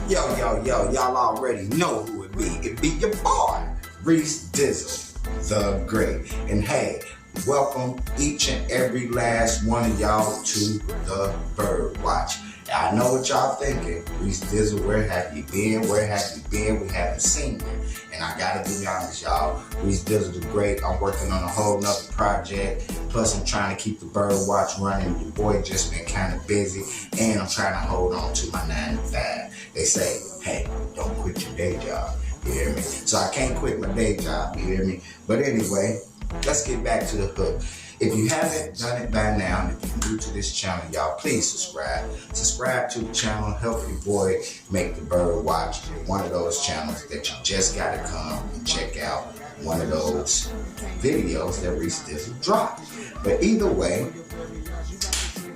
Yo, y'all already know who it be. It be your boy, Reese Dizzle Da Great. And hey, welcome each and every last one of y'all to the Birdwatch. I know what y'all thinking. Reese Dizzle, where have you been? Where have you been? We haven't seen you. And I gotta be honest, y'all. Reese Dizzle Da Great. I'm working on a whole nother project. Plus, I'm trying to keep the Birdwatch running. Your boy just been kind of busy. And I'm trying to hold on to my 9 to 5. They say, hey, don't quit your day job. You hear me? So I can't quit my day job. You hear me? But anyway, let's get back to the hook. If you haven't done it by now, and if you're new to this channel, y'all, please subscribe. Subscribe to the channel. Help your boy make the Birdwatch one of those channels that you just got to come and check out one of those videos that Reese Dizzle dropped. But either way,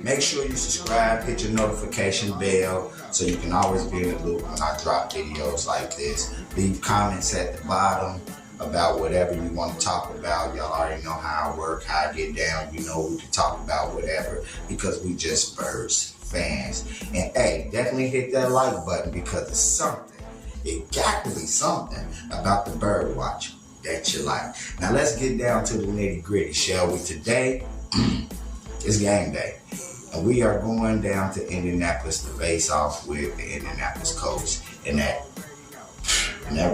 make sure you subscribe, hit your notification bell so you can always be in the loop when I drop videos like this. Leave comments at the bottom about whatever you want to talk about. Y'all already know how I work, how I get down. You know we can talk about whatever because we just Birds fans. And hey, definitely hit that like button because it's something. It got to be something about the Birdwatch that you like. Now let's get down to the nitty gritty, shall we? Today, it's game day. And we are going down to Indianapolis to face off with the Indianapolis Colts and that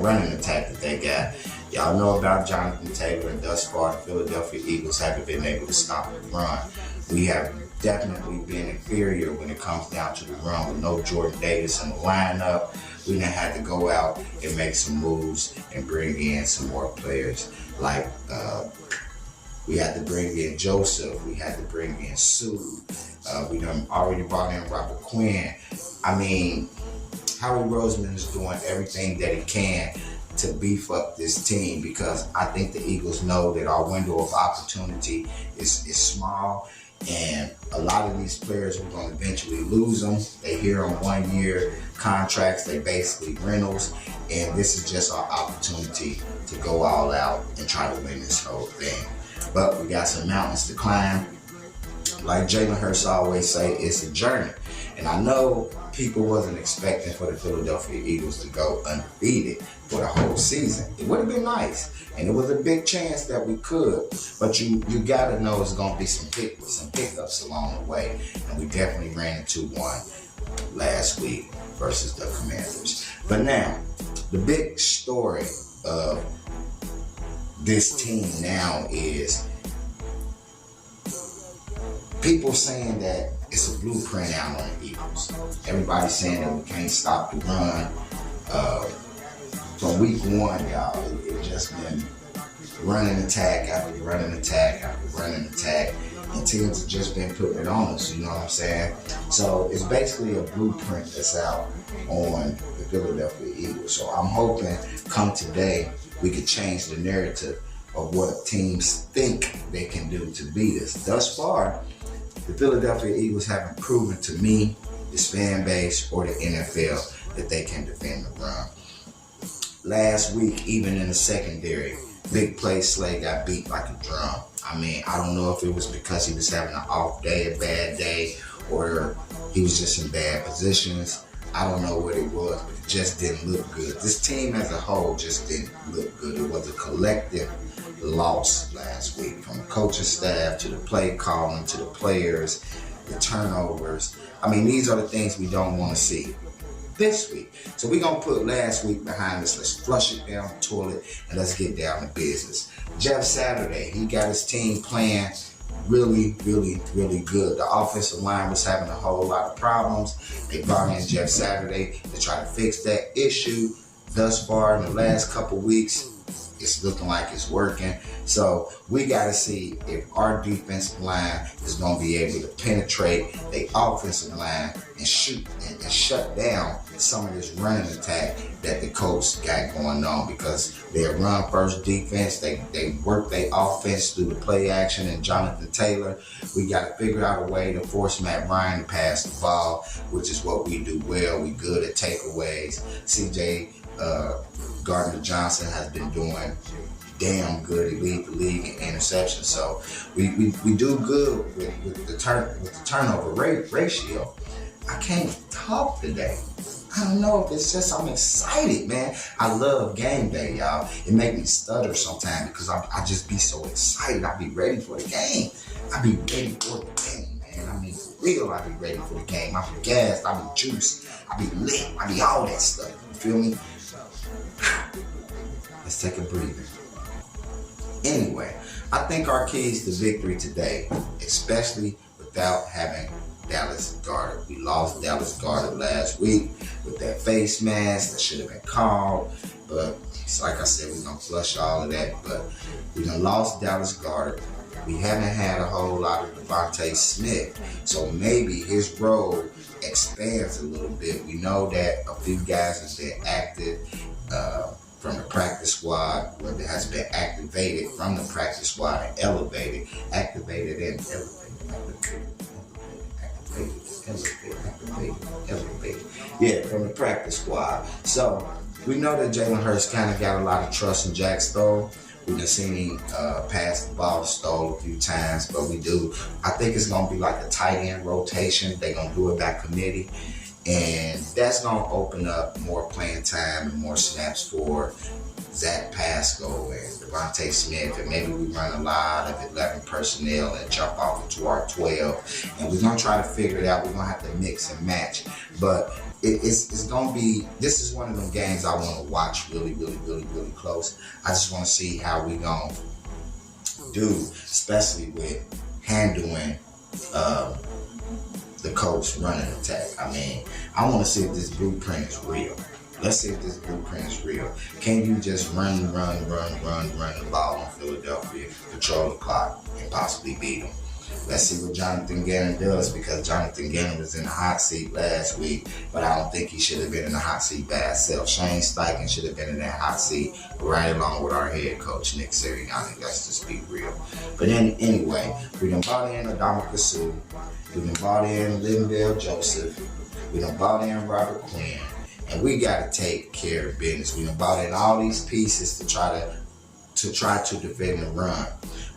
running attack that they got. Y'all know about Jonathan Taylor, and thus far the Philadelphia Eagles haven't been able to stop the run. We have definitely been inferior when it comes down to the run with no Jordan Davis in the lineup. We then had to go out and make some moves and bring in some more players. Like we had to bring in Joseph. We had to bring in N.Suh. We done already brought in Robert Quinn. I mean, Howie Roseman is doing everything that he can to beef up this team because I think the Eagles know that our window of opportunity is small, and a lot of these players we're going to eventually lose them. They here on 1-year contracts. They basically rentals, and this is just our opportunity to go all out and try to win this whole thing. But we got some mountains to climb. Like Jalen Hurts always say, it's a journey. And I know people wasn't expecting for the Philadelphia Eagles to go undefeated for the whole season. It would have been nice. And it was a big chance that we could. But you got to know it's going to be some hiccups along the way. And we definitely ran into one last week versus the Commanders. But now, the big story of this team now is people saying that it's a blueprint out on the Eagles. Everybody's saying that we can't stop the run. From week 1, y'all, it just been running attack after running attack after running attack. And teams have just been putting it on us, you know what I'm saying? So it's basically a blueprint that's out on the Philadelphia Eagles. So I'm hoping come today we could change the narrative of what teams think they can do to beat us. Thus far, the Philadelphia Eagles haven't proven to me, this fan base, or the NFL that they can defend the run. Last week, even in the secondary, Big Play Slay got beat like a drum. I mean, I don't know if it was because he was having an off day, a bad day, or he was just in bad positions. I don't know what it was, but it just didn't look good. This team as a whole just didn't look good. It was a collective loss last week, from the coaching staff to the play calling to the players, the turnovers. I mean, these are the things we don't want to see this week. So we're going to put last week behind us. Let's flush it down the toilet and let's get down to business. Jeff Saturday, he got his team playing really good. The offensive line was having a whole lot of problems. They brought in Jeff Saturday to try to fix that issue. Thus far in the last couple weeks, it's looking like it's working. So we got to see if our defensive line is going to be able to penetrate the offensive line and shoot and shut down some of this running attack that the Colts got going on, because they're run first defense. They work their offense through the play action and Jonathan Taylor. We got to figure out a way to force Matt Ryan to pass the ball, which is what we do well. We good at takeaways. CJ Gardner-Johnson has been doing damn good. He lead the league in interceptions. So we do good with the turnover ratio. I can't talk today. I don't know if it's just I'm excited, man. I love game day, y'all. It make me stutter sometimes because I just be so excited. I be ready for the game. I be ready for the game, man. I mean, for real, I be ready for the game. I be gassed, I be juiced, I be lit, I be all that stuff. You feel me? Let's take a breather. Anyway, I think our keys to victory today, especially without having Dallas Goedert. We lost Dallas Goedert last week with that face mask that should have been called. But like I said, we're going to flush all of that. But we done lost Dallas Goedert. We haven't had a whole lot of Devontae Smith. So maybe his role expands a little bit. We know that a few guys have been active from the practice squad, where it has been activated from the practice squad and elevated. Activated and elevated. Yeah, from the practice squad. So we know that Jalen Hurts kind of got a lot of trust in Jack Stoll. We've been seeing him pass the ball to Stoll a few times, but I think it's going to be like a tight end rotation. They're going to do it by committee. And that's going to open up more playing time and more snaps for Zach Pascal and Devontae Smith. And maybe we run a lot of 11 personnel and jump off into our 12. And we're going to try to figure it out. We're going to have to mix and match. But it's going to be, this is one of them games I want to watch really, really, really, really close. I just want to see how we going to do, especially with handling the Colts running attack. I mean, I want to see if this blueprint is real. Let's see if this blueprint is real. Can you just run the ball on Philadelphia, control the clock, and possibly beat them? Let's see what Jonathan Gannon does, because Jonathan Gannon was in the hot seat last week, but I don't think he should have been in the hot seat by himself. Shane Steichen should have been in that hot seat right along with our head coach, Nick Sirianni. Let's just be real. But then, anyway, we done bought in N.Suh. We done bought in Linval Joseph. We done bought in Robert Quinn. And we got to take care of business. We done bought in all these pieces to try to defend the run.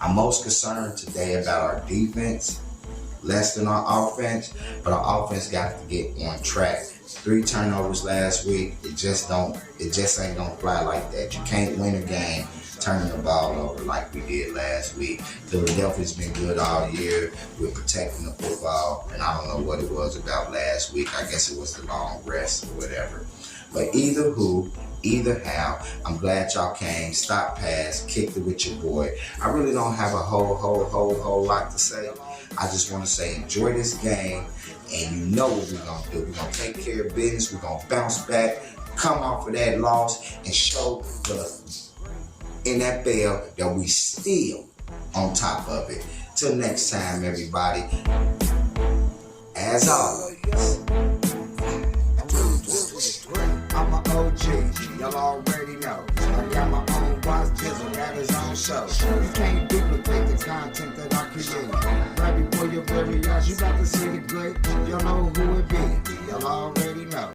I'm most concerned today about our defense, less than our offense, but our offense got to get on track. 3 turnovers last week. It just ain't gonna fly like that. You can't win a game turning the ball over like we did last week. Philadelphia's been good all year with protecting the football, and I don't know what it was about last week. I guess it was the long rest or whatever. But either how, I'm glad y'all came. Stop pass, kicked it with your boy. I really don't have a whole lot to say. I just want to say enjoy this game, and you know what we're going to do. We're going to take care of business. We're going to bounce back, come off of that loss, and show the NFL that we still on top of it. Till next time, everybody. As always, I'm an OG, y'all already know. I got my own boss, Dizzle, got his own show. You can't duplicate the content that I create. Right before your very eyes, you got to see the great. Y'all know who it be, y'all already know.